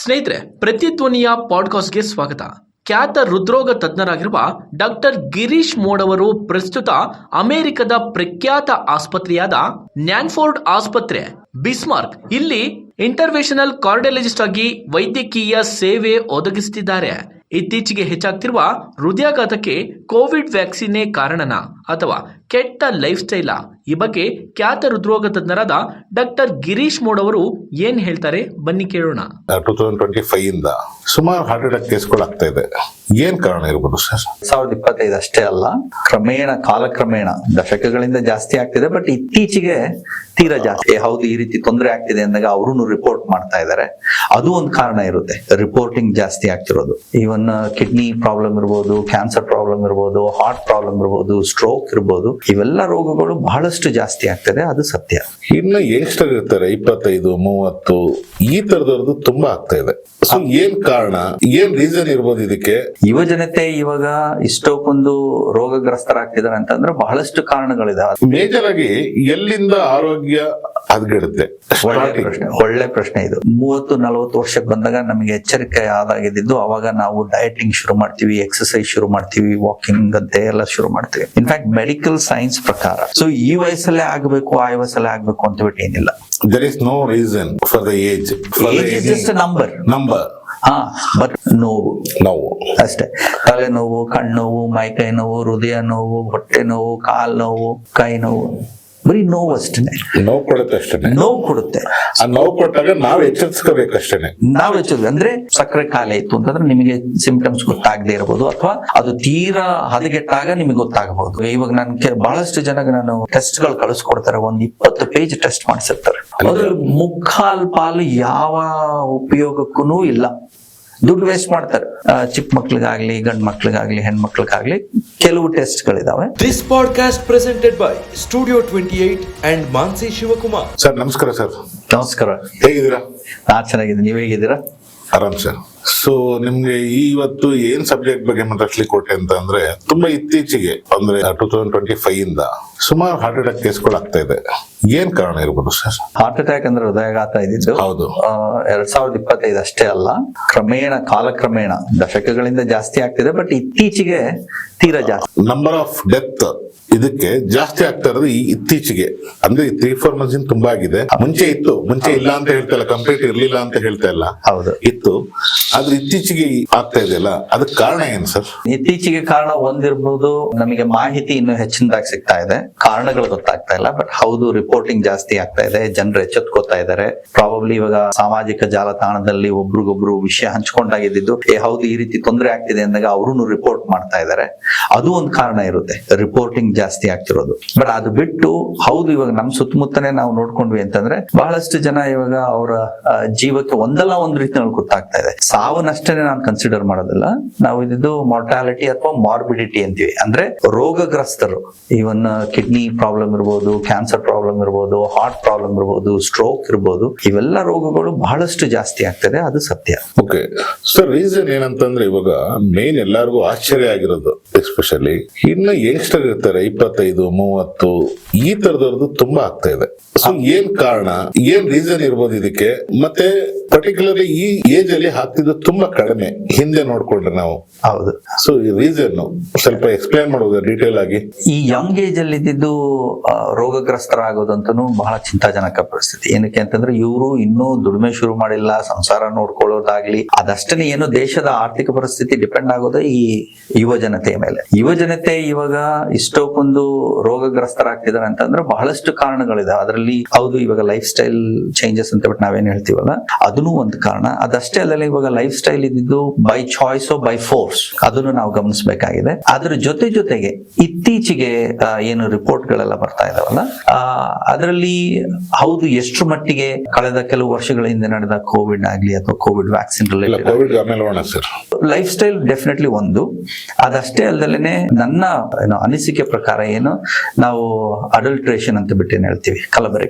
ಸ್ನೇಹಿತರೆ, ಪ್ರತಿಧ್ವನಿಯ ಪಾಡ್ಕಾಸ್ಟ್ಗೆ ಸ್ವಾಗತ. ಖ್ಯಾತ ಹೃದ್ರೋಗ ತಜ್ಞರಾಗಿರುವ ಡಾಕ್ಟರ್ ಗಿರೀಶ್ ಮೋಡ್ ಅವರು ಪ್ರಸ್ತುತ ಅಮೆರಿಕದ ಪ್ರಖ್ಯಾತ ಆಸ್ಪತ್ರೆಯಾದ ನ್ಯಾನ್ಫೋರ್ಡ್ ಆಸ್ಪತ್ರೆ ಬಿಸ್ಮಾರ್ಕ್ ಇಲ್ಲಿ ಇಂಟರ್ವೆನ್ಷನಲ್ ಕಾರ್ಡಿಯಾಲಜಿಸ್ಟ್ ಆಗಿ ವೈದ್ಯಕೀಯ ಸೇವೆ ಒದಗಿಸುತ್ತಿದ್ದಾರೆ. ಇತ್ತೀಚೆಗೆ ಹೆಚ್ಚಾಗ್ತಿರುವ ಹೃದಯಾಘಾತಕ್ಕೆ ಕೋವಿಡ್ ವ್ಯಾಕ್ಸಿನೇ ಕಾರಣನಾ ಅಥವಾ ಕೆಟ್ಟ ಲೈಫ್ ಸ್ಟೈಲಾ? ಈ ಬಗ್ಗೆ ಖ್ಯಾತ ಹೃದ್ರೋಗ ತಜ್ಞರಾದ ಡಾಕ್ಟರ್ ಗಿರೀಶ್ ಮೋಡ್ ಅವರು ಏನ್ ಹೇಳ್ತಾರೆ, ಬನ್ನಿ ಕೇಳೋಣ. 2025 ಇಂದ ಸುಮಾರು ಹಾರ್ಟ್ ಅಟ್ಯಾಕ್ ಕೇಸ್ಗಳು ಆಗ್ತಾ ಇದೆ. ಏನ್ ಕಾರಣ ಇರ್ಬೋದು ಸರ್? 2025 ಅಷ್ಟೇ ಅಲ್ಲ, ಕಾಲಕ್ರಮೇಣ ದಶಕಗಳಿಂದ ಜಾಸ್ತಿ ಆಗ್ತಿದೆ. ಬಟ್ ಇತ್ತೀಚೆಗೆ ತೀರಾ ಜಾಸ್ತಿ. ಹೌದು, ಈ ರೀತಿ ತೊಂದರೆ ಆಗ್ತಿದೆ ಅಂದಾಗ ಅವರು ರಿಪೋರ್ಟ್ ಮಾಡ್ತಾ ಇದ್ದಾರೆ. ಅದು ಒಂದು ಕಾರಣ ಇರುತ್ತೆ, ರಿಪೋರ್ಟಿಂಗ್ ಜಾಸ್ತಿ ಆಗ್ತಿರೋದು. ಈವನ್ ಕಿಡ್ನಿ ಪ್ರಾಬ್ಲಮ್ ಇರ್ಬೋದು, ಕ್ಯಾನ್ಸರ್ ಪ್ರಾಬ್ಲಮ್ ಇರ್ಬೋದು, ಹಾರ್ಟ್ ಪ್ರಾಬ್ಲಮ್ ಇರ್ಬೋದು, ಸ್ಟ್ರೋಕ್ ಇರ್ಬೋದು, ಇವೆಲ್ಲ ರೋಗಗಳು ಬಹಳಷ್ಟು ಜಾಸ್ತಿ ಆಗ್ತದೆ. ಅದು ಸತ್ಯ. ಇನ್ನು ಯಂಗ್ಸ್ಟರ್ ಇರ್ತಾರೆ 25, 30 ಈ ತರದವ್ರದ್ದು ತುಂಬಾ ಆಗ್ತಾ ಇದೆ. ಸೊ ಏನ್ ಕಾರಣ, ಏನ್ ರೀಸನ್ ಇರ್ಬೋದು ಇದಕ್ಕೆ? ಯುವ ಜನತೆ ಇವಾಗ ಇಷ್ಟೊಂದು ರೋಗಗ್ರಸ್ತರಾಗ್ತಿದ್ದಾರೆ ಅಂತಂದ್ರೆ ಬಹಳಷ್ಟು ಕಾರಣಗಳಿದಾವೆ. ಮೇಜರ್ ಆಗಿ ಎಲ್ಲಿಂದ ಆರೋಗ್ಯ ಹದಗೆಡುತ್ತೆ? ಒಳ್ಳೆ ಪ್ರಶ್ನೆ ಇದು. 30-40 ವರ್ಷಕ್ಕೆ ಬಂದಾಗ ನಮಗೆ ಎಚ್ಚರಿಕೆ ಆದಾಗಿದ್ದು ಅವಾಗ ನಾವು ಡಯಟಿಂಗ್ ಶುರು ಮಾಡ್ತೀವಿ, ಎಕ್ಸರ್ಸೈಸ್ ಶುರು ಮಾಡ್ತೀವಿ, ವಾಕಿಂಗ್ ಅಂತೆ ಎಲ್ಲ ಶುರು ಮಾಡ್ತೀವಿ. ಇನ್ಫ್ಯಾಕ್ಟ್ ಮೆಡಿಕಲ್ ಸೈನ್ಸ್ ಪ್ರಕಾರ ಸೊ ಈ ವಯಸ್ಸಲ್ಲೇ ಆಗ್ಬೇಕು, ಆ ವಯಸ್ಸಲ್ಲೇ ಆಗ್ಬೇಕು ಅಂತ ಬಿಟ್ಟು ಏನಿಲ್ಲ. There is no reason for the age. Age is just a number. But ನೋವು ಅಷ್ಟೇ. ತಲೆನೋವು, ಕಣ್ಣೋವು, ಮೈಕೈ ನೋವು, ಹೃದಯ ನೋವು, ಹೊಟ್ಟೆ ನೋವು, ಕಾಲ್ ನೋವು, ಕೈ ನೋವು, ಬರೀ ನೋವು ಅಷ್ಟೇನೆ. ನೋವು ಕೊಡುತ್ತೆ ಅಷ್ಟೇನೆ. ನೋವು ಕೊಡುತ್ತೆ. ಆ ನೋವು ಕೊಟ್ಟಾಗ ನಾವ್ ಎಚ್ಚರಿಸ್ಕೋಬೇಕಷ್ಟೇನೆ. ಅಂದ್ರೆ ಸಕ್ಕರೆ ಕಾಯಿಲೆ ಇತ್ತು ಅಂತಂದ್ರೆ ನಿಮಗೆ ಸಿಂಪ್ಟಮ್ಸ್ ಗೊತ್ತಾಗದೇ ಇರಬಹುದು, ಅಥವಾ ಅದು ತೀರಾ ಹದಗೆಟ್ಟಾಗ ನಿಮಗೆ ಗೊತ್ತಾಗಬಹುದು. ಇವಾಗ ನನ್ಗೆ ಬಹಳಷ್ಟು ಜನಕ್ಕೆ ನಾನು ಟೆಸ್ಟ್ ಗಳು ಕಳಿಸ್ಕೊಡ್ತಾರೆ, 20 ಪೇಜ್ ಟೆಸ್ಟ್ ಮಾಡಿಸಿರ್ತಾರೆ. ಅದ್ರಲ್ಲಿ ಮುಕ್ಕಾಲ್ ಪಾಲು ಯಾವ ಉಪಯೋಗಕ್ಕೂ ಇಲ್ಲ. ದುಡ್ಡು ವೇಸ್ಟ್ ಮಾಡ್ತಾರೆ. ಚಿಕ್ಕ ಮಕ್ಳಿಗಾಗ್ಲಿ, ಗಂಡ್ ಮಕ್ಳಿಗಾಗ್ಲಿ, ಹೆಣ್ಮಕ್ಳಿಗಾಗ್ಲಿ ಕೆಲವು ಟೆಸ್ಟ್ ಗಳಿದಾವೆ. This podcast presented by studio 28 and Mansi Shivakumar. Sir ನಮಸ್ಕಾರ. ಸರ್ ನಮಸ್ಕಾರ. ಹೇಗಿದ್ದೀರಾ? ನಾನ್ ಚೆನ್ನಾಗಿದ್ದೀನಿ, ನೀವ್ ಹೇಗಿದ್ದೀರಾ? ಆರಾಮ್ ಸರ್. ಸೊ ನಿಮ್ಗೆ ಇವತ್ತು ಏನ್ ಸಬ್ಜೆಕ್ಟ್ ಬಗ್ಗೆ ಮಾತಾಡ್ಲಿಕ್ಕೆ ಕೊಟ್ಟೆ ಅಂತ ಅಂದ್ರೆ, ತುಂಬಾ ಇತ್ತೀಚೆಗೆ ಅಂದ್ರೆ 2025 ಇಂದ ಸುಮಾರು ಹಾರ್ಟ್ ಅಟ್ಯಾಕ್ ಕೇಸ್ಗಳು ಆಗ್ತಾ ಇದೆ. ಏನ್ ಕಾರಣ ಇರ್ಬೋದು ಸರ್? ಹಾರ್ಟ್ ಅಟ್ಯಾಕ್ ಅಂದ್ರೆ ಹೃದಯಾಘಾತ ಇದ್ದಿದ್ದು ಹೌದು 2025 ಅಷ್ಟೇ ಅಲ್ಲ, ಕಾಲಕ್ರಮೇಣ ದಶಕಗಳಿಂದ ಜಾಸ್ತಿ ಆಗ್ತಿದೆ. ಬಟ್ ಇತ್ತೀಚೆಗೆ ತೀರಾ ಜಾಸ್ತಿ. ನಂಬರ್ ಆಫ್ ಡೆತ್ ಇದಕ್ಕೆ ಜಾಸ್ತಿ ಆಗ್ತಾ ಇರೋದು ಇತ್ತೀಚೆಗೆ, ಅಂದ್ರೆ 3-4 ಮಂತ್ಸ್ ತುಂಬಾ ಆಗಿದೆ. ಮುಂಚೆ ಇತ್ತು, ಮುಂಚೆ ಇಲ್ಲ ಅಂತ ಹೇಳ್ತಾ ಇಲ್ಲ, ಕಂಪ್ಲೀಟ್ ಇರ್ಲಿಲ್ಲ ಅಂತ ಹೇಳ್ತಾ ಇಲ್ಲ, ಹೌದು ಇತ್ತು. ಆದ್ರೆ ಇತ್ತೀಚೆಗೆ ಆಗ್ತಾ ಇದೆಯಲ್ಲ, ಅದಕ್ಕೆ ಕಾರಣ ಏನ್ ಸರ್? ಇತ್ತೀಚೆಗೆ ಕಾರಣ ಒಂದಿರ್ಬೋದು, ನಮಗೆ ಮಾಹಿತಿ ಇನ್ನೂ ಹೆಚ್ಚಿನದಾಗಿ ಸಿಗ್ತಾ ಇದೆ, ಕಾರಣಗಳು ಗೊತ್ತಾಗ್ತಾ ಇಲ್ಲ. ಬಟ್ ಹೌದು, ರಿಪೋರ್ಟಿಂಗ್ ಜಾಸ್ತಿ ಆಗ್ತಾ ಇದೆ, ಜನರು ಎಚ್ಚೆತ್ಕೋತಾ ಇದ್ದಾರೆ. ಪ್ರಾಬಬ್ಲಿ ಇವಾಗ ಸಾಮಾಜಿಕ ಜಾಲತಾಣದಲ್ಲಿ ಒಬ್ರಿಗೊಬ್ರು ವಿಷಯ ಹಂಚ್ಕೊಂಡಾಗಿದ್ದು, ಹೌದು ಈ ರೀತಿ ತೊಂದರೆ ಆಗ್ತಿದೆ ಅಂದಾಗ ಅವರು ರಿಪೋರ್ಟ್ ಮಾಡ್ತಾ ಇದ್ದಾರೆ. ಅದು ಒಂದು ಕಾರಣ ಇರುತ್ತೆ, ರಿಪೋರ್ಟಿಂಗ್ ಜಾಸ್ತಿ ಆಗ್ತಿರೋದು. ಬಟ್ ಅದು ಬಿಟ್ಟು ಹೌದು, ಇವಾಗ ನಮ್ ಸುತ್ತಮುತ್ತನೇ ನಾವು ನೋಡ್ಕೊಂಡ್ವಿ ಅಂತಂದ್ರೆ ಬಹಳಷ್ಟು ಜನ ಇವಾಗ ಅವರ ಜೀವಕ್ಕೆ ಒಂದಲ್ಲ ಒಂದ್ ರೀತಿಯಲ್ಲಿ ಗೊತ್ತಾಗ್ತಾ ಇದೆ. ಸಾವನ್ನಷ್ಟೇ ನಾನು ಕನ್ಸಿಡರ್ ಮಾಡೋದಿಲ್ಲ, ನಾವು ಇದ್ದು ಮಾರ್ಟಾಲಿಟಿ ಅಥವಾ ಮಾರ್ಬಿಡಿಟಿ ಅಂತೀವಿ. ಅಂದ್ರೆ ರೋಗಗ್ರಸ್ತರು, ಈವನ್ ಕಿಡ್ನಿ ಪ್ರಾಬ್ಲಮ್ ಇರ್ಬೋದು, ಕ್ಯಾನ್ಸರ್ ಪ್ರಾಬ್ಲಮ್ ಇರ್ಬೋದು, ಹಾರ್ಟ್ ಪ್ರಾಬ್ಲಮ್ ಇರ್ಬೋದು, ಸ್ಟ್ರೋಕ್ ಇರ್ಬೋದು, ಇವೆಲ್ಲ ರೋಗಗಳು ಬಹಳಷ್ಟು ಜಾಸ್ತಿ ಆಗ್ತದೆ. ಅದು ಸತ್ಯ. ಓಕೆ ಸರ್, ರೀಸನ್ ಏನಂತಂದ್ರೆ ಇವಾಗ ಮೇನ್ ಎಲ್ಲರಿಗೂ ಆಶ್ಚರ್ಯ ಆಗಿರೋದು, ಎಸ್ಪೆಷಲಿ ಇನ್ನು ಯಂಗ್ಸ್ಟರ್ ಇರ್ತಾರೆ 25, 30 ಈ ತರದವ್ರದ್ದು ತುಂಬಾ ಆಗ್ತಾ ಇದೆ. ಸೊ ಏನ್ ಕಾರಣ, ಏನ್ ರೀಸನ್ ಇರ್ಬೋದು ಇದಕ್ಕೆ? ಮತ್ತೆ ಪರ್ಟಿಕ್ಯುಲರ್ಲಿ ಈ ಏಜ್ ಅಲ್ಲಿ ಆಗ್ತಿದ್ದು ತುಂಬಾ ಕಡಿಮೆ, ಹಿಂದೆ ನೋಡ್ಕೊಂಡ್ರೆ ನಾವು. ಹೌದು. ಸೊ ಈ ರೀಸನ್ ಸ್ವಲ್ಪ ಎಕ್ಸ್ಪ್ಲೈನ್ ಮಾಡೋದು ಡೀಟೇಲ್ ಆಗಿ? ಈ ಯಂಗ್ ಏಜ್ ಅಲ್ಲಿ ಇದ್ದಿದ್ದು ರೋಗಗ್ರಸ್ತರಾಗೋದಂತೂ ಬಹಳ ಚಿಂತಾಜನಕ ಪರಿಸ್ಥಿತಿ. ಏನಕ್ಕೆ ಅಂತಂದ್ರೆ ಇವರು ಇನ್ನೂ ದುಡಿಮೆ ಶುರು ಮಾಡಿಲ್ಲ, ಸಂಸಾರ ನೋಡ್ಕೊಳ್ಳೋದಾಗ್ಲಿ ಅದಷ್ಟೇ. ಏನು ದೇಶದ ಆರ್ಥಿಕ ಪರಿಸ್ಥಿತಿ ಡಿಪೆಂಡ್ ಆಗೋದು ಈ ಯುವ ಜನತೆಯ ಮೇಲೆ. ಯುವ ಜನತೆ ಇವಾಗ ಇಷ್ಟೊಂದು ರೋಗಗ್ರಸ್ತರಾಗ್ತಿದ್ದಾರೆ ಅಂತಂದ್ರೆ ಬಹಳಷ್ಟು ಕಾರಣಗಳಿದೆ. ಅದರಲ್ಲಿ ಹೌದು, ಇವಾಗ ಲೈಫ್ ಸ್ಟೈಲ್ ಚೇಂಜಸ್ ಅಂತ ಬಿಟ್ಟು ನಾವೇನ್ ಹೇಳ್ತೀವಲ್ಲ, ಅದನ್ನು ಒಂದು ಕಾರಣ. ಅದಷ್ಟೇ ಅಲ್ಲಲ್ಲ, ಇವಾಗ ಲೈಫ್ ಸ್ಟೈಲ್ ಇದ್ದಿದ್ದು ಬೈ ಚಾಯ್ಸ್ ಬೈ ಫೋರ್ಸ್, ಅದನ್ನು ನಾವು ಗಮನಿಸಬೇಕಾಗಿದೆ. ಅದ್ರ ಜೊತೆಗೆ ಇತ್ತೀಚೆಗೆ ಏನು ರಿಪೋರ್ಟ್ ಗಳೆಲ್ಲ ಬರ್ತಾ ಇದಾವಲ್ಲ, ಅದರಲ್ಲಿ ಹೌದು ಎಷ್ಟರ ಮಟ್ಟಿಗೆ ಕಳೆದ ಕೆಲವು ವರ್ಷಗಳ ಹಿಂದೆ ನಡೆದ ಕೋವಿಡ್ ಆಗ್ಲಿ ಅಥವಾ Covid vaccine related life style definitely ಒಂದು. ಅದಷ್ಟೇ ಅಲ್ಲದಲ್ಲೇ ನನ್ನ ಅನಿಸಿಕೆ ಪ್ರಕಾರ ಏನು, ನಾವು ಅಡಲ್ಟ್ರೇಷನ್ ಅಂತ ಬಿಟ್ಟು ಏನ್ ಹೇಳ್ತೀವಿ,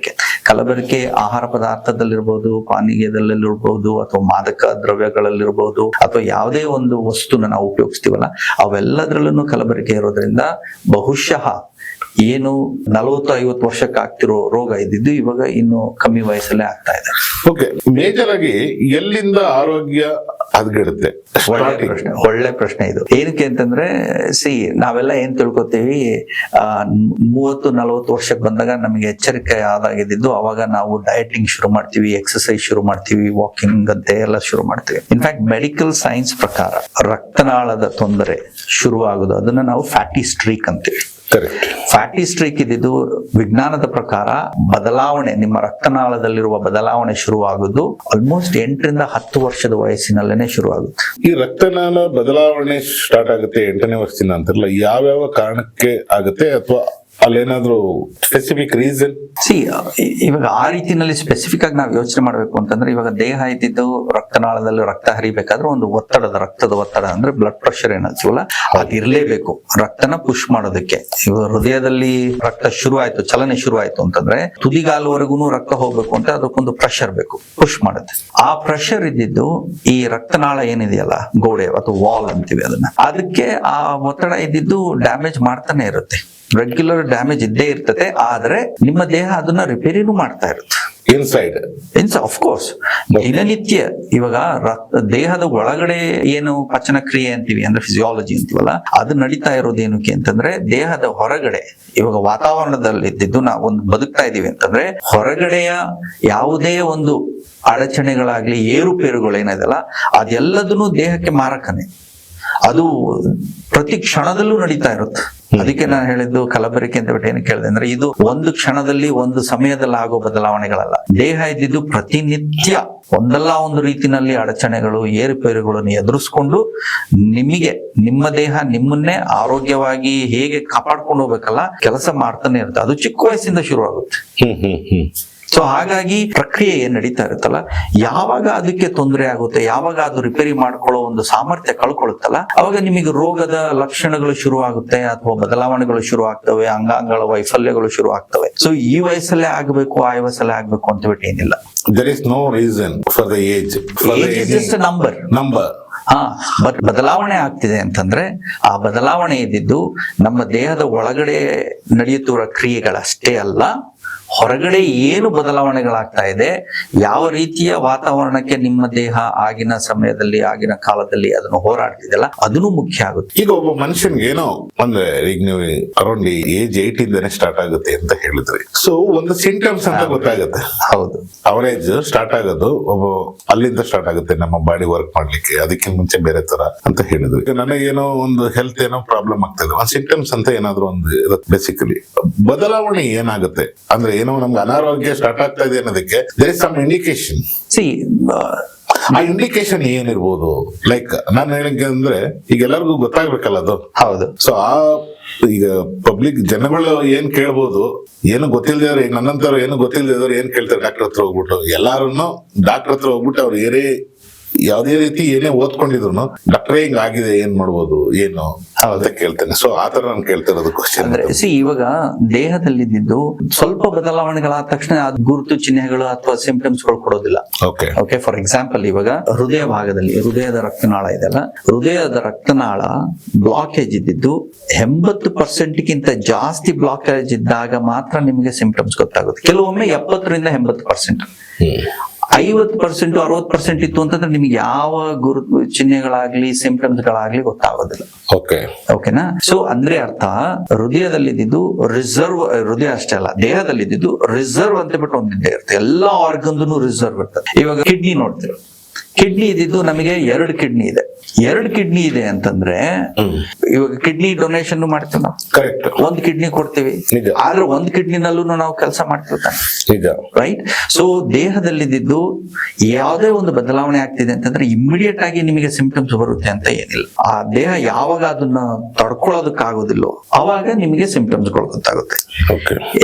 ಕಲಬೆರಕೆ ಆಹಾರ ಪದಾರ್ಥದಲ್ಲಿರ್ಬೋದು, ಪಾನೀಯದಲ್ಲಿರ್ಬೋದು, ಅಥವಾ ಮಾದಕ ದ್ರವ್ಯಗಳಲ್ಲಿರ್ಬೋದು, ಅಥವಾ ಯಾವುದೇ ಒಂದು ವಸ್ತುನ ನಾವು ಉಪಯೋಗಿಸ್ತೀವಲ್ಲ, ಅವೆಲ್ಲದ್ರಲ್ಲೂ ಕಲಬೆರಕೆ ಇರೋದ್ರಿಂದ ಬಹುಶಃ ಏನು 40-50 ವರ್ಷಕ್ಕೆ ಆಗ್ತಿರೋ ರೋಗ ಇದ್ದಿದ್ದು ಇವಾಗ ಇನ್ನು ಕಮ್ಮಿ ವಯಸ್ಸಲ್ಲೇ ಆಗ್ತಾ ಇದೆ. ಓಕೆ, ಮೇಜರ್ ಆಗಿ ಎಲ್ಲಿಂದ ಆರೋಗ್ಯ ಹದಗೆಡುತ್ತೆ? ಒಳ್ಳೆ ಪ್ರಶ್ನೆ ಇದು. ಏನಕ್ಕೆ ಅಂತಂದ್ರೆ ನಾವೆಲ್ಲ ಏನ್ ತಿಳ್ಕೊತೀವಿ, 30-40 ವರ್ಷಕ್ಕೆ ಬಂದಾಗ ನಮಗೆ ಎಚ್ಚರಿಕೆ ಆದಾಗಿದ್ದು ಅವಾಗ ನಾವು ಡಯಟಿಂಗ್ ಶುರು ಮಾಡ್ತೀವಿ, ಎಕ್ಸರ್ಸೈಸ್ ಶುರು ಮಾಡ್ತೀವಿ, ವಾಕಿಂಗ್ ಅಂತೆ ಎಲ್ಲ ಶುರು ಮಾಡ್ತೀವಿ. ಇನ್ಫ್ಯಾಕ್ಟ್ ಮೆಡಿಕಲ್ ಸೈನ್ಸ್ ಪ್ರಕಾರ ರಕ್ತನಾಳದ ತೊಂದರೆ ಶುರುವಾಗುದು ಅದನ್ನ ನಾವು ಫ್ಯಾಟಿ ಸ್ಟ್ರೀಕ್ ಅಂತೀವಿ. ಫ್ಯಾಟಿ ಸ್ಟ್ರೀಕ್ ಇದ್ದಿದ್ದು ವಿಜ್ಞಾನದ ಪ್ರಕಾರ ಬದಲಾವಣೆ, ನಿಮ್ಮ ರಕ್ತನಾಳದಲ್ಲಿರುವ ಬದಲಾವಣೆ ಶುರುವಾಗುದು ಆಲ್ಮೋಸ್ಟ್ 8-10 ವರ್ಷದ ವಯಸ್ಸಿನಲ್ಲೇನೆ ಶುರುವಾಗುತ್ತೆ. ಈ ರಕ್ತನಾಳ ಬದಲಾವಣೆ ಸ್ಟಾರ್ಟ್ ಆಗುತ್ತೆ 8ನೇ ವರ್ಷದಿಂದ ಅಂತಾರಲ್ಲ, ಯಾವ್ಯಾವ ಕಾರಣಕ್ಕೆ ಆಗುತ್ತೆ ಅಥವಾ ಅಲ್ಲೇನಾದ್ರೂ ಸ್ಪೆಸಿಫಿಕ್ ರೀಸನ್? ಇವಾಗ ಆ ರೀತಿನಲ್ಲಿ ಸ್ಪೆಸಿಫಿಕ್ ಆಗಿ ನಾವು ಯೋಚನೆ ಮಾಡ್ಬೇಕು ಅಂತಂದ್ರೆ, ಇವಾಗ ದೇಹ ಇದ್ದಿದ್ದು ರಕ್ತನಾಳದಲ್ಲಿ ರಕ್ತ ಹರಿಬೇಕಾದ್ರೆ ಒಂದು ರಕ್ತದ ಒತ್ತಡ ಅಂದ್ರೆ ಬ್ಲಡ್ ಪ್ರೆಷರ್ ಏನಂತೀವಲ್ಲ ಅದು ಇರ್ಲೇಬೇಕು ರಕ್ತನ ಪುಷ್ ಮಾಡೋದಕ್ಕೆ. ಇವಾಗ ಹೃದಯದಲ್ಲಿ ರಕ್ತ ಶುರುವಾಯ್ತು, ಚಲನೆ ಶುರುವಾಯ್ತು ಅಂತಂದ್ರೆ ತುದಿಗಾಲವರೆಗೂ ರಕ್ತ ಹೋಗ್ಬೇಕು ಅಂತ ಅದಕ್ಕೊಂದು ಪ್ರೆಷರ್ ಬೇಕು, ಪುಷ್ ಮಾಡುತ್ತೆ. ಆ ಪ್ರೆಷರ್ ಇದ್ದಿದ್ದು ಈ ರಕ್ತನಾಳ ಏನಿದೆಯಲ್ಲ, ಗೋಡೆ ಅಥವಾ ವಾಲ್ ಅಂತೀವಿ ಅದನ್ನ, ಅದಕ್ಕೆ ಆ ಒತ್ತಡ ಇದ್ದಿದ್ದು ಡ್ಯಾಮೇಜ್ ಮಾಡ್ತಾನೆ ಇರುತ್ತೆ. ರೆಗ್ಯುಲರ್ ಡ್ಯಾಮೇಜ್ ಇದ್ದೇ ಇರ್ತದೆ, ಆದ್ರೆ ನಿಮ್ಮ ದೇಹ ಅದನ್ನ ರಿಪೇರಿನೂ ಮಾಡ್ತಾ ಇರುತ್ತೆ ಇನ್ಸೈಡ್ ಆಫ್ ಕೋರ್ಸ್. ದಿನನಿತ್ಯ ಇವಾಗ ದೇಹದ ಒಳಗಡೆ ಏನು ಪಚನ ಕ್ರಿಯೆ ಅಂತೀವಿ ಅಂದ್ರೆ ಫಿಸಿಯಾಲಜಿ ಅಂತೀವಲ್ಲ, ಅದು ನಡೀತಾ ಇರೋದು ಏನಕ್ಕೆ ಅಂತಂದ್ರೆ ದೇಹದ ಹೊರಗಡೆ ಇವಾಗ ವಾತಾವರಣದಲ್ಲಿ ಇದ್ದಿದ್ದು ನಾವು ಒಂದು ಬದುಕ್ತಾ ಇದೀವಿ ಅಂತಂದ್ರೆ ಹೊರಗಡೆಯ ಯಾವುದೇ ಒಂದು ಅಡಚಣೆಗಳಾಗ್ಲಿ ಏರುಪೇರುಗಳು ಏನಿದೆಲ್ಲ ಅದೆಲ್ಲದನ್ನು ದೇಹಕ್ಕೆ ಮಾರಕನೇ. ಅದು ಪ್ರತಿ ಕ್ಷಣದಲ್ಲೂ ನಡೀತಾ ಇರುತ್ತೆ. ಅದಕ್ಕೆ ನಾನು ಹೇಳಿದ್ದು ಕಲಬೆರಕೆ ಅಂತ ಬಿಟ್ಟು ಏನು ಕೇಳಿದೆ ಅಂದ್ರೆ, ಇದು ಒಂದು ಕ್ಷಣದಲ್ಲಿ ಒಂದು ಸಮಯದಲ್ಲಿ ಆಗೋ ಬದಲಾವಣೆಗಳಲ್ಲ. ದೇಹ ಇದ್ದಿದ್ದು ಪ್ರತಿನಿತ್ಯ ಒಂದಲ್ಲ ಒಂದು ರೀತಿನಲ್ಲಿ ಅಡಚಣೆಗಳು ಏರುಪೇರುಗಳನ್ನು ಎದುರಿಸ್ಕೊಂಡು ನಿಮಗೆ ನಿಮ್ಮ ದೇಹ ನಿಮ್ಮನ್ನೇ ಆರೋಗ್ಯವಾಗಿ ಹೇಗೆ ಕಾಪಾಡ್ಕೊಂಡು ಹೋಗ್ಬೇಕಲ್ಲ ಕೆಲಸ ಮಾಡ್ತಾನೆ ಇರುತ್ತೆ. ಅದು ಚಿಕ್ಕ ವಯಸ್ಸಿಂದ ಶುರು ಆಗುತ್ತೆ. ಸೊ ಹಾಗಾಗಿ ಪ್ರಕ್ರಿಯೆ ಏನ್ ನಡೀತಾ ಇರುತ್ತಲ್ಲ, ಯಾವಾಗ ಅದಕ್ಕೆ ತೊಂದರೆ ಆಗುತ್ತೆ, ಯಾವಾಗ ಅದು ರಿಪೇರಿ ಮಾಡ್ಕೊಳ್ಳೋ ಒಂದು ಸಾಮರ್ಥ್ಯ ಕಳ್ಕೊಳ್ಳುತ್ತಲ್ಲ, ಅವಾಗ ನಿಮಗೆ ರೋಗದ ಲಕ್ಷಣಗಳು ಶುರು ಆಗುತ್ತೆ ಅಥವಾ ಬದಲಾವಣೆಗಳು ಶುರು ಆಗ್ತವೆ, ಅಂಗಾಂಗಗಳ ವೈಫಲ್ಯಗಳು ಶುರು ಆಗ್ತವೆ. ಸೊ ಈ ವಯಸ್ಸಲ್ಲೇ ಆಗ್ಬೇಕು ಆ ವಯಸ್ಸಲ್ಲೇ ಆಗ್ಬೇಕು ಅಂತ ಬಿಟ್ಟು ಏನಿಲ್ಲ. There is no reason for the age. Age is just a number. But ಬದಲಾವಣೆ ಆಗ್ತಿದೆ ಅಂತಂದ್ರೆ ಆ ಬದಲಾವಣೆ ಇದ್ದಿದ್ದು ನಮ್ಮ ದೇಹದ ಒಳಗಡೆ ನಡೆಯುತ್ತಿರುವ ಕ್ರಿಯೆಗಳಷ್ಟೇ ಅಲ್ಲ, ಹೊರಗಡೆ ಏನು ಬದಲಾವಣೆಗಳಾಗ್ತಾ ಇದೆ, ಯಾವ ರೀತಿಯ ವಾತಾವರಣಕ್ಕೆ ನಿಮ್ಮ ದೇಹ ಆಗಿನ ಸಮಯದಲ್ಲಿ ಆಗಿನ ಕಾಲದಲ್ಲಿ ಅದನ್ನು ಹೋರಾಡ್ತಿದೆಯಲ್ಲ ಅದನ್ನು ಮುಖ್ಯ ಆಗುತ್ತೆ. ಈಗ ಒಬ್ಬ ಮನುಷ್ಯನ್ಗೆ ಏನೋ ಅಂದ್ರೆ ಈಗ ನೀವು ಅರೌಂಡ್ ಏಜ್ 8 ಇಂದಾನೆ ಸ್ಟಾರ್ಟ್ ಆಗುತ್ತೆ ಅಂತ ಹೇಳಿದ್ರಿ. ಸೊ ಒಂದು ಸಿಂಟಮ್ಸ್ ಅಂತ ಗೊತ್ತಾಗುತ್ತೆ. ಹೌದು, ಅವರೇಜ್ ಸ್ಟಾರ್ಟ್ ಆಗೋದು ಒಬ್ಬ ಅಲ್ಲಿಂದ ಸ್ಟಾರ್ಟ್ ಆಗುತ್ತೆ ನಮ್ಮ ಬಾಡಿ ವರ್ಕ್ ಮಾಡ್ಲಿಕ್ಕೆ, ಅದಕ್ಕೆ ಮುಂಚೆ ಬೇರೆ ತರ ಅಂತ ಹೇಳಿದ್ವಿ. ನನಗೇನೋ ಒಂದು ಹೆಲ್ತ್ ಏನೋ ಪ್ರಾಬ್ಲಮ್ ಆಗ್ತದೆ, ಒಂದು ಸಿಂಟಮ್ಸ್ ಅಂತ ಏನಾದ್ರು ಒಂದು ಬೇಸಿಕಲಿ ಬದಲಾವಣೆ ಏನಾಗುತ್ತೆ ಅಂದ್ರೆ ಏನೋ ನಮ್ಗೆ ಅನಾರೋಗ್ಯ ಸ್ಟಾರ್ಟ್ ಆಗ್ತಾ ಇದೆ ಅನ್ನೋದಕ್ಕೆ there is some indication. ಆ ಇಂಡಿಕೇಶನ್ ಏನಿರ್ಬೋದು? ಲೈಕ್ ನಾನು ಹೇಳಿಕೆ ಅಂದ್ರೆ ಈಗ ಎಲ್ಲರಿಗೂ ಗೊತ್ತಾಗ್ಬೇಕಲ್ಲ ಅದು. ಹೌದು. ಸೊ ಈಗ ಪಬ್ಲಿಕ್ ಜನಗಳು ಏನ್ ಕೇಳ್ಬೋದು, ಏನು ಗೊತ್ತಿಲ್ಲದವ್ರು, ನನ್ನಂತವ್ರು ಏನು ಗೊತ್ತಿಲ್ಲದವ್ರು ಏನ್ ಕೇಳ್ತಾರೆ, ಡಾಕ್ಟರ್ ಹತ್ರ ಹೋಗ್ಬಿಟ್ಟು ಎಲ್ಲಾರನ್ನು ಡಾಕ್ಟರ್ ಹತ್ರ ಹೋಗ್ಬಿಟ್ಟು ಅವ್ರು ಯಾವುದೇ ರೀತಿ ಏನೇ ಓದ್ಕೊಂಡಿದ್ರು ಡಾಕ್ಟರ್ ಹಿಂಗ್ ಆಗಿದೆ ಏನ್ ಮಾಡ್ಬೋದು ಏನು ಅಂತ ಕೇಳ್ತೇನೆ. ಸೊ ಆತರ ನಾನು ಕೇಳ್ತಿರೋದು ಕ್ವಶನ್. ಅಂದ್ರೆ ಇವಾಗ ದೇಹದಲ್ಲಿದ್ದು ಸ್ವಲ್ಪ ಬದಲಾವಣೆಗಳಾದ ತಕ್ಷಣ ಅದು ಗುರುತು ಚಿಹ್ನೆಗಳು ಅಥವಾ ಸಿಂಪ್ಟಮ್ಸ್ ಗಳು ಕೊಡೋದಿಲ್ಲ. ಓಕೆ, ಫಾರ್ ಎಕ್ಸಾಂಪಲ್ ಇವಾಗ ಹೃದಯ ಭಾಗದಲ್ಲಿ ಹೃದಯದ ರಕ್ತನಾಳ ಇದೆಲ್ಲ, ಹೃದಯದ ರಕ್ತನಾಳ ಬ್ಲಾಕೇಜ್ ಇದ್ದಿದ್ದು 80%ಗಿಂತ ಜಾಸ್ತಿ ಬ್ಲಾಕೇಜ್ ಇದ್ದಾಗ ಮಾತ್ರ ನಿಮಗೆ ಸಿಂಪ್ಟಮ್ಸ್ ಗೊತ್ತಾಗುತ್ತೆ. ಕೆಲವೊಮ್ಮೆ 70-80%. 50% 60% ಇತ್ತು ಅಂತಂದ್ರೆ ನಿಮ್ಗೆ ಯಾವ ಗುರುತು ಚಿಹ್ನೆಗಳಾಗ್ಲಿ ಸಿಂಪ್ಟಮ್ಸ್ ಗಳಾಗ್ಲಿ ಗೊತ್ತಾಗೋದಿಲ್ಲ. ಓಕೆನಾ? ಸೊ ಅಂದ್ರೆ ಅರ್ಥ ಹೃದಯದಲ್ಲಿದ್ದು ರಿಸರ್ವ್, ಹೃದಯ ಅಷ್ಟೇ ಅಲ್ಲ ದೇಹದಲ್ಲಿದ್ದು ರಿಸರ್ವ್ ಅಂತ ಬಿಟ್ಟು ಒಂದಿದ್ದೇ ಇರುತ್ತೆ. ಎಲ್ಲಾ ಆರ್ಗನ್ದು ರಿಸರ್ವ್ ಇರ್ತದೆ. ಇವಾಗ ಕಿಡ್ನಿ ನೋಡ್ತೀವಿ, ಕಿಡ್ನಿ ಇದ್ದಿದ್ದು ನಮಗೆ 2 ಕಿಡ್ನಿ ಇದೆ. 2 ಕಿಡ್ನಿ ಇದೆ ಅಂತಂದ್ರೆ ಇವಾಗ ಕಿಡ್ನಿ ಡೊನೇಷನ್ ಮಾಡ್ತೀವಿ ನಾವು, ಒಂದ್ ಕಿಡ್ನಿ ಕೊಡ್ತೀವಿ, ಆದ್ರೆ ಒಂದ್ ಕಿಡ್ನಿನಲ್ಲೂ ನಾವು ಕೆಲಸ ಮಾಡ್ತಿರ್ತಾನೆ, ರೈಟ್? ಸೊ ದೇಹದಲ್ಲಿದ್ದು ಯಾವುದೇ ಒಂದು ಬದಲಾವಣೆ ಆಗ್ತಿದೆ ಅಂತಂದ್ರೆ ಇಮಿಡಿಯೇಟ್ ಆಗಿ ನಿಮಗೆ ಸಿಂಪ್ಟಮ್ಸ್ ಬರುತ್ತೆ ಅಂತ ಏನಿಲ್ಲ. ಆ ದೇಹ ಯಾವಾಗ ಅದನ್ನ ತಡ್ಕೊಳ್ಳೋದಕ್ಕಾಗೋದಿಲ್ಲೋ ಅವಾಗ ನಿಮಗೆ ಸಿಂಪ್ಟಮ್ಸ್ ಗಳು ಗೊತ್ತಾಗುತ್ತೆ.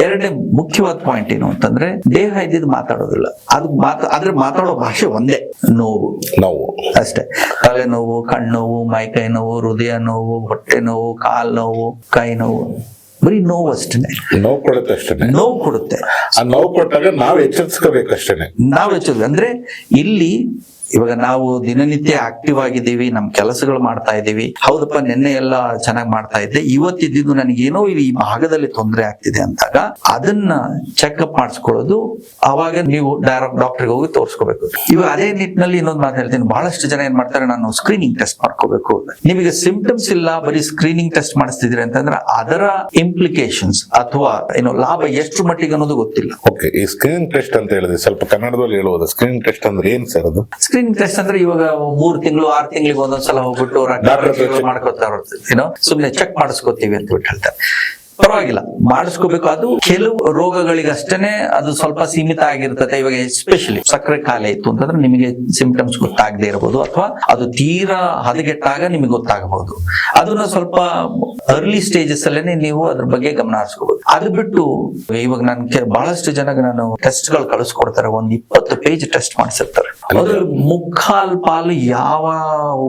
ಎರಡನೇ ಮುಖ್ಯವಾದ ಪಾಯಿಂಟ್ ಏನು ಅಂತಂದ್ರೆ ದೇಹ ಇದ್ದಿದ್ದು ಮಾತಾಡೋದಿಲ್ಲ, ಆದ್ರೆ ಮಾತಾಡೋ ಭಾಷೆ ಒಂದೇ, ನೋವು ಅಷ್ಟೇ. ತಲೆನೋವು, ಕಣ್ಣೋವು, ಮೈಕೈ ನೋವು, ಹೃದಯ ನೋವು, ಹೊಟ್ಟೆ ನೋವು, ಕಾಲ್ ನೋವು, ಕೈ ನೋವು, ಬರೀ ನೋವು ಅಷ್ಟೇನೆ. ನೋವು ಕೊಡುತ್ತೆ. ಆ ನೋವು ಕೊಟ್ಟಾಗ ನಾವ್ ಎಚ್ಚರಿಸ್ಕೋಬೇಕಷ್ಟೇನೆ. ಅಂದ್ರೆ ಇಲ್ಲಿ ಇವಾಗ ನಾವು ದಿನನಿತ್ಯ ಆಕ್ಟಿವ್ ಆಗಿದ್ದೀವಿ, ನಮ್ ಕೆಲಸಗಳು ಮಾಡ್ತಾ ಇದ್ದೀವಿ. ಹೌದಪ್ಪ, ನಿನ್ನೆ ಎಲ್ಲ ಚೆನ್ನಾಗಿ ಮಾಡ್ತಾ ಇದ್ದೆ, ಇವತ್ತಿದ್ದು ನನಗೇನೋ ಈ ಭಾಗದಲ್ಲಿ ತೊಂದರೆ ಆಗ್ತಿದೆ ಅಂದಾಗ ಅದನ್ನ ಚೆಕ್ಅಪ್ ಮಾಡಿಸ್ಕೊಳ್ಳೋದು. ಅವಾಗ ನೀವು ಡೈರೆಕ್ಟ್ ಡಾಕ್ಟರ್ಗೆ ಹೋಗಿ ತೋರಿಸ್ಕೋಬೇಕು. ಇವಾಗ ಅದೇ ನಿಟ್ಟಿನಲ್ಲಿ ಇನ್ನೊಂದು ಮಾತು ಹೇಳ್ತೀನಿ, ಬಹಳಷ್ಟು ಜನ ಏನ್ ಮಾಡ್ತಾರೆ, ನಾನು ಸ್ಕ್ರೀನಿಂಗ್ ಟೆಸ್ಟ್ ಮಾಡ್ಕೋಬೇಕು. ನಿಮಗೆ ಸಿಂಪ್ಟಮ್ಸ್ ಇಲ್ಲ, ಬರೀ ಸ್ಕ್ರೀನಿಂಗ್ ಟೆಸ್ಟ್ ಮಾಡಿಸ್ತಿದ್ರೆ ಅಂತಂದ್ರೆ ಅದರ ಇಂಪ್ಲಿಕೇಶನ್ಸ್ ಅಥವಾ ಏನೋ ಲಾಭ ಎಷ್ಟು ಮಟ್ಟಿಗೆ ಅನ್ನೋದು ಗೊತ್ತಿಲ್ಲ. ಓಕೆ, ಈ ಸ್ಕ್ರೀನಿಂಗ್ ಟೆಸ್ಟ್ ಅಂತ ಹೇಳಿದ್ರೆ ಸ್ವಲ್ಪ ಕನ್ನಡದಲ್ಲಿ ಹೇಳುವುದು. ಸ್ಕ್ರೀನಿಂಗ್ ಟೆಸ್ಟ್ ಅಂದ್ರೆ ಏನ್ ಸರ್ ಅದು? ಸ್ಕ್ರೀನಿಂಗ್ ಟೆಸ್ಟ್ ಅಂದ್ರೆ ಇವಾಗ 3 ತಿಂಗಳು 6 ತಿಂಗಳಿಗೆ ಒಂದೊಂದ್ಸಲ ಹೋಗ್ಬಿಟ್ಟು ಮಾಡ್ಕೋತಾ ಏನೋ ಸುಮ್ನೆ ಚೆಕ್ ಮಾಡಿಸ್ಕೋತೀವಿ ಅಂತ ಬಿಟ್ಟು ಹೇಳ್ತಾರೆ. ಪರವಾಗಿಲ್ಲ, ಮಾಡಿಸ್ಕೋಬೇಕು. ಅದು ಕೆಲವು ರೋಗಗಳಿಗೆ ಅಷ್ಟೇನೆ ಅದು ಸ್ವಲ್ಪ ಸೀಮಿತ ಆಗಿರ್ತದೆ. ಇವಾಗ ಎಸ್ಪೆಷಲಿ ಸಕ್ಕರೆ ಕಾಯಿಲೆ ಇತ್ತು ಅಂತಂದ್ರೆ ನಿಮಗೆ ಸಿಂಪ್ಟಮ್ಸ್ ಗೊತ್ತಾಗದೆ ಇರಬಹುದು, ಅಥವಾ ಅದು ತೀರಾ ಹದಗೆಟ್ಟಾಗ ನಿಮಗೆ ಗೊತ್ತಾಗಬಹುದು. ಅದನ್ನ ಸ್ವಲ್ಪ ಅರ್ಲಿ ಸ್ಟೇಜಸ್ ಅಲ್ಲೇನೆ ನೀವು ಅದ್ರ ಬಗ್ಗೆ ಗಮನ ಹರಿಸ್ಕೋಬಹುದು. ಅದು ಬಿಟ್ಟು ಇವಾಗ ಬಹಳಷ್ಟು ಜನಗೆ ನಾನು ಟೆಸ್ಟ್ ಗಳು ಕಳಿಸ್ಕೊಡ್ತಾರೆ, 20 ಪೇಜ್ ಟೆಸ್ಟ್ ಮಾಡಿಸಿರ್ತಾರೆ. ಅದ್ರಲ್ಲಿ ಮುಕ್ಕಾಲ್ ಪಾಲು ಯಾವ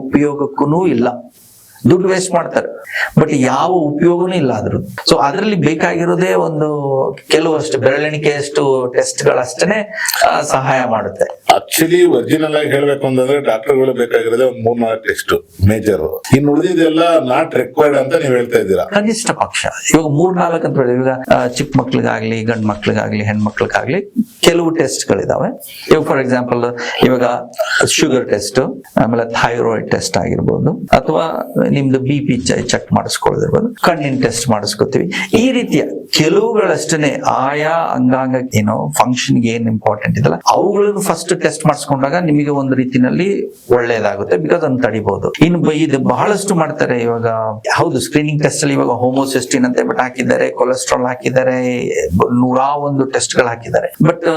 ಉಪಯೋಗಕ್ಕೂ ಇಲ್ಲ, ದುಡ್ಡು ವೇಸ್ಟ್ ಮಾಡ್ತಾರೆ, ಬಟ್ ಯಾವ ಉಪಯೋಗನೂ ಇಲ್ಲ ಅದ್ರದ್ದು. ಸೊ ಅದರಲ್ಲಿ ಬೇಕಾಗಿರೋದೇ ಒಂದು ಕೆಲವಷ್ಟು ಬೆರಳೆಣಿಕೆಯಷ್ಟು ಟೆಸ್ಟ್ ಗಳಷ್ಟೇ ಸಹಾಯ ಮಾಡುತ್ತೆ. ಆಕ್ಚುಲಿ ಒರಿಜಿನಲ್ ಆಗಿ ಹೇಳ್ಬೇಕು ಅಂತಂದ್ರೆ ಡಾಕ್ಟರ್ಗಳು ಬೇಕಾಗಿರೋದೇ ಒಂದು 3-4 ಟೆಸ್ಟ್ ಮೇಜರ್. ಇನ್ನು ಉಳಿದಿದೆಲ್ಲ ನಾಟ್ ರಿಕ್ವೈರ್ಡ್ ಅಂತ ನೀವು ಹೇಳ್ತಾ ಇದ್ದೀರಾ. ಕನಿಷ್ಠ ಪಕ್ಷ ಇವಾಗ 3-4 ಅಂತ ಹೇಳಿ, ಇವಾಗ ಚಿಕ್ಕ ಮಕ್ಳಿಗಾಗ್ಲಿ ಗಂಡ್ ಮಕ್ಳಿಗಾಗ್ಲಿ ಹೆಣ್ಮಕ್ಳಿಗಾಗ್ಲಿ ಕೆಲವು ಟೆಸ್ಟ್ ಗಳಿದಾವೆ. ಇವಾಗ ಫಾರ್ ಎಕ್ಸಾಂಪಲ್ ಇವಾಗ ಶುಗರ್ ಟೆಸ್ಟ್, ಆಮೇಲೆ ಥೈರಾಯ್ಡ್ ಟೆಸ್ಟ್ ಆಗಿರ್ಬೋದು, ಅಥವಾ ನಿಮ್ದು BP ಚೆಕ್ ಮಾಡಿಸ್ಕೊಳ್ಳೋದಿರ್ಬೋದು, ಕಣ್ಣಿನ ಟೆಸ್ಟ್ ಮಾಡಿಸ್ಕೊತೀವಿ. ಈ ರೀತಿಯ ಕೆಲವುಗಳಷ್ಟೇ ಆಯಾ ಅಂಗಾಂಗ ಏನೋ ಫಂಕ್ಷನ್ಗೆ ಏನ್ ಇಂಪಾರ್ಟೆಂಟ್ ಇದಲ್ಲ ಅವುಗಳನ್ನು ಫಸ್ಟ್ ಟೆಸ್ಟ್ ಮಾಡಿಸ್ಕೊಂಡಾಗ ನಿಮಗೆ ಒಂದು ರೀತಿನಲ್ಲಿ ಒಳ್ಳೇದಾಗುತ್ತೆ, ಬಿಕಾಸ್ ಅದನ್ನ ತಡಿಬಹುದು. ಇನ್ನು ಇದು ಬಹಳಷ್ಟು ಮಾಡ್ತಾರೆ ಇವಾಗ. ಹೌದು, ಸ್ಕ್ರೀನಿಂಗ್ ಟೆಸ್ಟ್ ಅಲ್ಲಿ ಇವಾಗ ಹೋಮೋಸಿಸ್ಟಿನ್ ಅಂತ ಹೇಳ್ಬಿಟ್ಟು ಹಾಕಿದ್ದಾರೆ, ಕೊಲೆಸ್ಟ್ರಾಲ್ ಹಾಕಿದ್ದಾರೆ, 101 ಟೆಸ್ಟ್ ಗಳು ಹಾಕಿದ್ದಾರೆ. ಬಟ್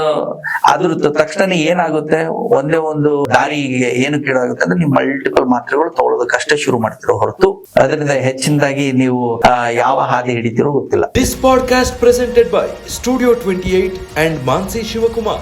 ಅದ್ರ ತಕ್ಷಣ ಏನಾಗುತ್ತೆ, ಒಂದೇ ಒಂದು ದಾರಿಗೆ ಏನು ಕೇಳಾಗುತ್ತೆ ಅಂದ್ರೆ ನೀವು ಮಲ್ಟಿಪಲ್ ಮಾತ್ರೆಗಳು ತಗೊಳ್ಳೋದಕ್ಕಷ್ಟೇ ಶುರು ಮಾಡ್ತಿರೋ ಹೊರತು ಅದರಿಂದ ಹೆಚ್ಚಿನದಾಗಿ ನೀವು ಯಾವ ಹಾದಿ ಹಿಡಿತಿರೋ ಗೊತ್ತಿಲ್ಲ. This podcast presented by Studio 28 and Mansi Shivakumar.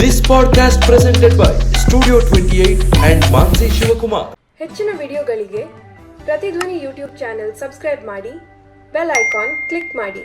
This podcast presented by Studio 28 and Mansi Shivakumar. ಹೆಚ್ಚಿನ ವಿಡಿಯೋಗಳಿಗೆ ಪ್ರತಿಧ್ವನಿ ಯೂಟ್ಯೂಬ್ ಚಾನೆಲ್ ಸಬ್ಸ್ಕ್ರೈಬ್ ಮಾಡಿ, ಬೆಲ್ ಐಕಾನ್ ಕ್ಲಿಕ್ ಮಾಡಿ.